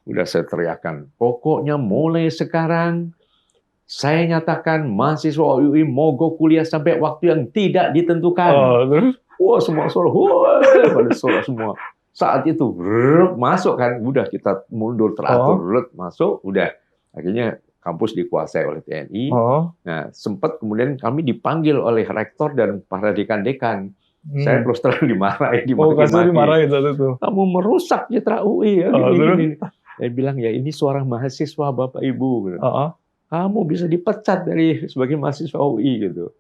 Udah saya teriakan, pokoknya mulai sekarang saya nyatakan mahasiswa UI mogok kuliah sampai waktu yang tidak ditentukan. Terus? Wah, semua suara, pada suara semua. Saat itu masuk kan, udah kita mundur teratur, masuk, udah. Akhirnya kampus dikuasai oleh TNI. Nah, sempat kemudian kami dipanggil oleh rektor dan para dekan-dekan. Saya terus terang dimarahin, dimarahin itu. Kamu merusak citra UI ya. Gini. Saya bilang ya ini suara mahasiswa Bapak Ibu. Kamu bisa dipecat sebagai mahasiswa UI gitu.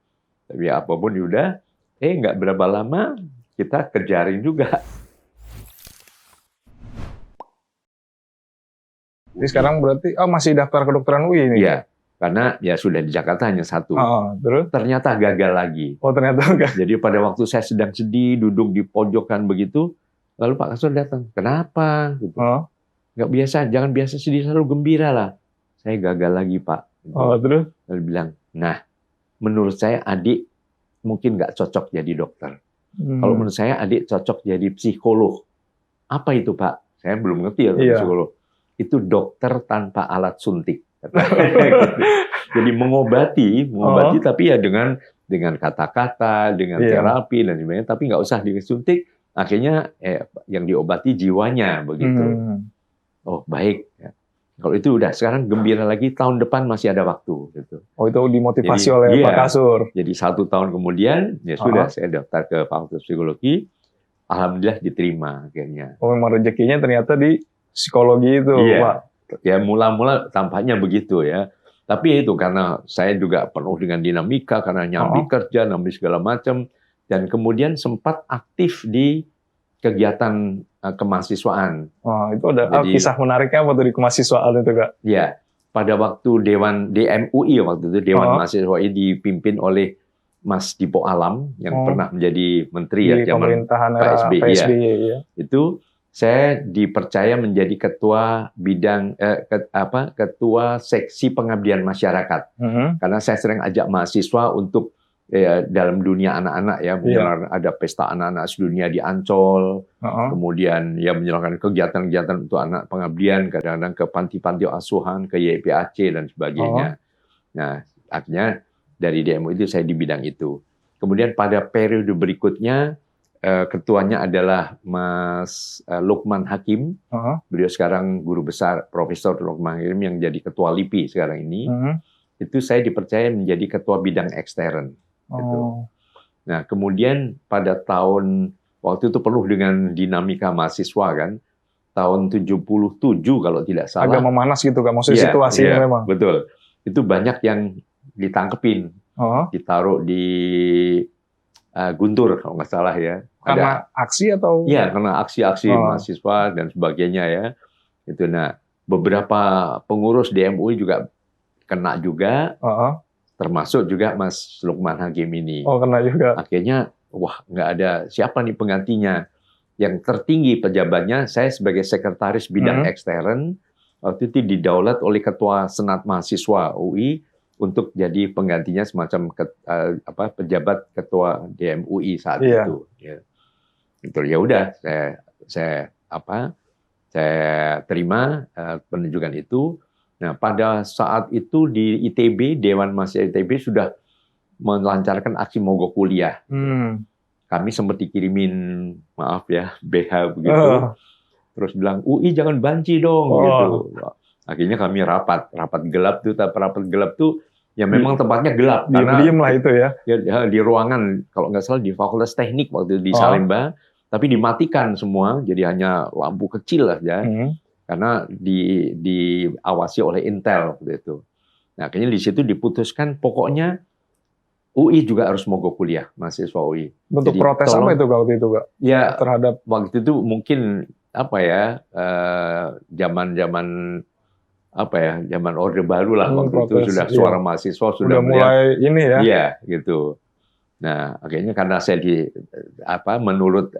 Tapi apapun udah, nggak berapa lama kita kejarin juga. Jadi sekarang berarti masih daftar kedokteran UI ini? Iya, karena ya sudah di Jakarta hanya satu. Terus? Ternyata gagal lagi. Ternyata gagal. Jadi pada waktu saya sedang sedih, duduk di pojokan begitu, lalu Pak Kasur datang. Kenapa? Gitu. Nggak biasa, jangan biasa sedih, selalu gembira lah. Saya gagal lagi Pak. Gitu. Terus? Lalu bilang, nah menurut saya adik mungkin nggak cocok jadi dokter. Kalau menurut saya adik cocok jadi psikolog. Apa itu Pak? Saya belum ngerti ya psikolog. Itu dokter tanpa alat suntik. Jadi mengobati tapi ya dengan kata-kata, dengan terapi dan sebagainya, tapi nggak usah disuntik. Akhirnya yang diobati jiwanya begitu. Oh baik. Kalau itu udah sekarang gembira lagi, tahun depan masih ada waktu. Gitu. Itu dimotivasi oleh Pak Kasur. Jadi 1 tahun kemudian ya sudah saya daftar ke Fakultas Psikologi. Alhamdulillah diterima akhirnya. Memang rezekinya ternyata di psikologi itu, Pak. Ya mula-mula tampaknya begitu ya. Tapi itu karena saya juga penuh dengan dinamika, karena nyambi kerja, nyambi segala macam. Dan kemudian sempat aktif di kegiatan kemahasiswaan. Itu ada kisah menariknya apa tuh di kemahasiswaan itu, Kak? Ya, pada waktu Dewan DMUI waktu itu, Dewan Mahasiswa UI dipimpin oleh Mas Dipo Alam yang pernah menjadi menteri di zaman pemerintahan PSBY. Ya. Itu saya dipercaya menjadi ketua bidang ketua seksi pengabdian masyarakat. Karena saya sering ajak mahasiswa untuk dalam dunia anak-anak ya, ada pesta anak-anak sedunia di Ancol, kemudian ya menjalankan kegiatan-kegiatan untuk anak pengabdian, kadang-kadang ke panti-panti asuhan, ke YPAC dan sebagainya. Nah, akhirnya dari DMU itu saya di bidang itu. Kemudian pada periode berikutnya ketuanya adalah Mas Lukman Hakim. Beliau sekarang guru besar Profesor Lukman Hakim yang jadi ketua LIPI sekarang ini. Itu saya dipercaya menjadi ketua bidang ekstern. Gitu. Nah, kemudian pada tahun waktu itu penuh dengan dinamika mahasiswa kan. Tahun 77 kalau tidak salah. Agak memanas gitu kan, maksudnya situasinya memang. Betul. Itu banyak yang ditangkepin. Ditaruh di Guntur kalau nggak salah ya. Karena aksi atau? Iya, karena aksi-aksi mahasiswa dan sebagainya ya. Itu. Nah, beberapa pengurus DMUI juga kena juga. Termasuk juga Mas Lukman Hakim ini. Kena juga. Akhirnya, wah nggak ada siapa nih penggantinya. Yang tertinggi pejabatnya, saya sebagai sekretaris bidang ekstern, waktu itu didaulat oleh Ketua Senat Mahasiswa UI untuk jadi penggantinya semacam pejabat Ketua DMUI saat itu. Itu ya udah, saya terima penunjukan itu. Nah, pada saat itu di ITB, Dewan Mahasiswa ITB sudah melancarkan aksi mogok kuliah. Kami sempat dikirimin, maaf ya, BH begitu. Terus bilang, UI jangan banci dong, gitu. Akhirnya kami rapat gelap tuh, ya memang tempatnya gelap. Diam lah itu ya. Di ruangan, kalau nggak salah di Fakultas Teknik waktu itu di Salemba, tapi dimatikan semua, jadi hanya lampu kecil aja. Karena diawasi oleh Intel waktu itu. Nah, akhirnya di situ diputuskan pokoknya UI juga harus mogok kuliah, mahasiswa UI. Bentuk protes apa itu waktu itu, Kak? Ya, terhadap waktu itu mungkin zaman Orde Baru lah waktu itu sudah suara mahasiswa sudah mulai ini ya. Iya, gitu. Nah, akhirnya karena saya menurut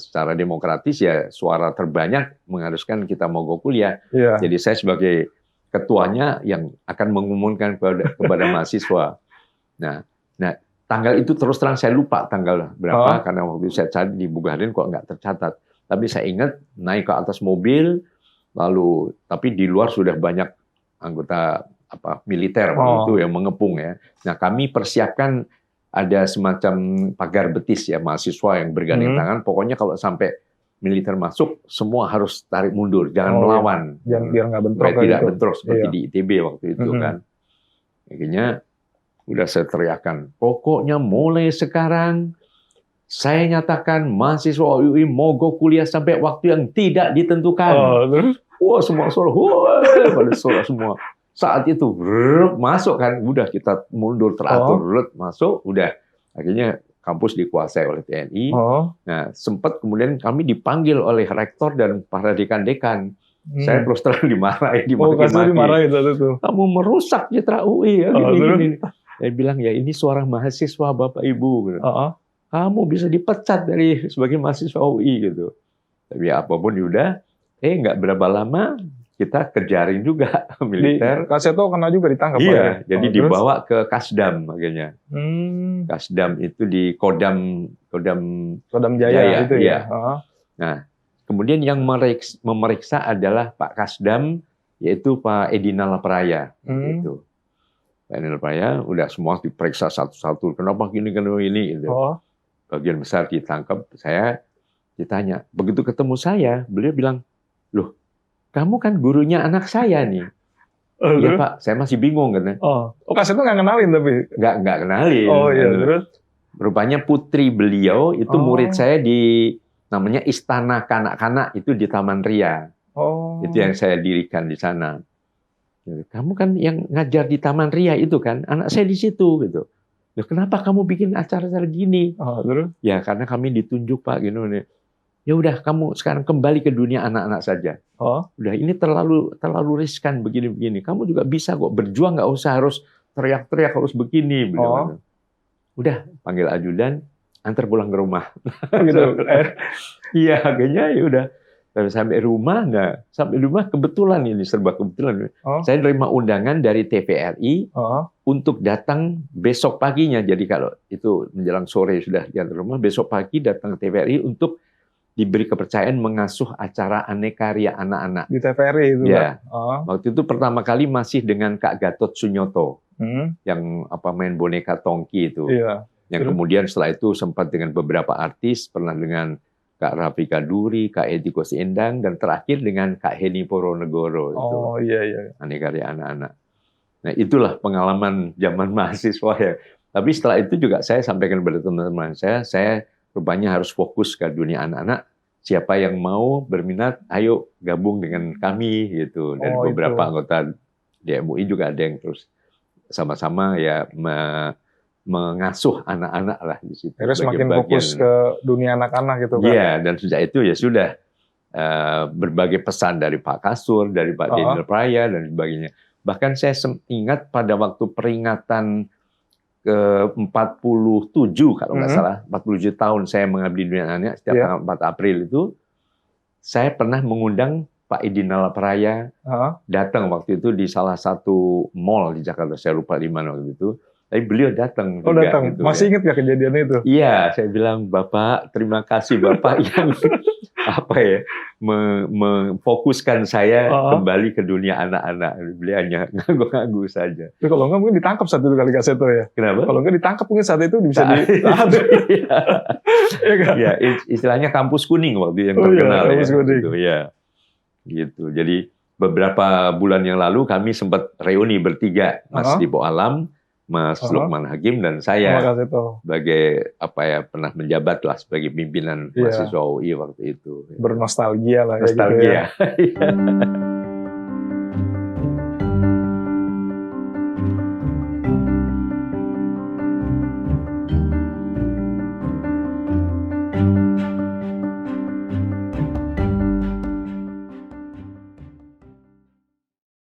secara demokratis ya suara terbanyak mengharuskan kita mogok kuliah. Jadi saya sebagai ketuanya yang akan mengumumkan kepada mahasiswa. Nah, tanggal itu terus terang saya lupa tanggal berapa karena waktu saya cari di Bugarin kok nggak tercatat. Tapi saya ingat naik ke atas mobil, Lalu tapi di luar sudah banyak anggota militer waktu itu yang mengepung ya. Nah, kami persiapkan ada semacam pagar betis ya, mahasiswa yang bergandeng tangan. Pokoknya kalau sampai militer masuk, semua harus tarik mundur, jangan melawan. Biar nggak bentrok. Tidak bentrok seperti di ITB waktu itu kan. Akhirnya udah saya teriakan, pokoknya mulai sekarang saya nyatakan mahasiswa UI mogok kuliah sampai waktu yang tidak ditentukan. Wah, semua suara, pada suara semua. Saat itu masuk kan, udah kita mundur teratur, masuk, udah. Akhirnya kampus dikuasai oleh TNI. Nah, sempat kemudian kami dipanggil oleh rektor dan para dekan-dekan. Saya terus terang dimarahin, dimaki-maki. Kamu merusak citra UI ya. Gini. Saya bilang ya ini suara mahasiswa Bapak Ibu. Kamu bisa dipecat sebagai mahasiswa UI gitu. Tapi apapun udah, nggak berapa lama kita kejarin juga militer. Kaseto kena juga ditangkap. Iya, jadi dibawa ke Kasdam akhirnya. Kasdam itu di Kodam Jaya itu ya. Nah, kemudian yang memeriksa adalah Pak Kasdam, yaitu Pak Edi Nalapraya. Gitu. Pak Edi Nalapraya udah semua diperiksa satu-satu. Kenapa gini gitu. Bagian besar ditangkap. Saya ditanya. Begitu ketemu saya, beliau bilang, loh, kamu kan gurunya anak saya nih. Iya Pak, saya masih bingung kan. Kaseto nggak kenalin tapi? Nggak kenalin. Iya, terus? Rupanya putri beliau itu murid saya di namanya Istana Kanak-Kanak itu di Taman Ria. Itu yang saya dirikan di sana. Kamu kan yang ngajar di Taman Ria itu kan, anak saya di situ gitu. Loh, kenapa kamu bikin acara-acara gini? Terus? Ya karena kami ditunjuk Pak gitu nih. Ya udah kamu sekarang kembali ke dunia anak-anak saja. Udah ini terlalu riskan begini-begini. Kamu juga bisa kok berjuang, nggak usah harus teriak-teriak harus begini. Udah panggil ajudan, antar pulang ke rumah. Gitu. Iya, akhirnya ya udah. Sampai rumah kebetulan ini serba kebetulan. Saya terima undangan dari TVRI untuk datang besok paginya. Jadi kalau itu menjelang sore sudah di rumah, besok pagi datang ke TVRI untuk diberi kepercayaan mengasuh acara Aneka Ria anak-anak. Di TVRI itu ya. Waktu itu pertama kali masih dengan Kak Gatot Sunyoto yang main boneka Tongki itu. Yang kemudian setelah itu sempat dengan beberapa artis, pernah dengan Kak Rafika Duri, Kak Edi Kosi Endang, dan terakhir dengan Kak Heni Poronegoro. Itu Aneka Ria anak-anak. Nah itulah pengalaman zaman mahasiswa ya. Tapi setelah itu juga saya sampaikan kepada teman-teman saya rupanya harus fokus ke dunia anak-anak. Siapa yang mau berminat, ayo gabung dengan kami gitu. Dan beberapa anggota di MUI juga ada yang terus sama-sama ya mengasuh anak-anak lah di situ. Terus semakin fokus ke dunia anak-anak gitu kan? Iya, dan sejak itu ya sudah berbagai pesan dari Pak Kasur, dari Pak Daniel Praya dan sebagainya. Bahkan saya ingat pada waktu peringatan ke-47 kalau nggak salah, 47 tahun saya mengabdi dunia anak setiap tanggal 4 April itu, saya pernah mengundang Pak Edi Nalapraya datang waktu itu di salah satu mall di Jakarta, saya lupa di mana waktu itu. Tapi beliau datang juga. Datang. Gitu, masih ingat nggak kejadian itu? Iya, saya bilang Bapak, terima kasih Bapak yang memfokuskan saya kembali ke dunia anak-anak. Beliau hanya ngaku-ngaku saja. Tapi kalau nggak mungkin ditangkap saat itu kali Kaseto ya? Kenapa? Kalau nggak ditangkap mungkin saat itu bisa Ya, istilahnya kampus kuning waktu yang terkenal ya. Gitu, ya. Gitu. Jadi beberapa bulan yang lalu kami sempat reuni bertiga, Mas Dipo Alam, Mas Lukman Hakim dan saya sebagai pernah menjabat lah sebagai pimpinan mahasiswa UI waktu itu. Bernostalgia lah. Nostalgia. Ya gitu ya.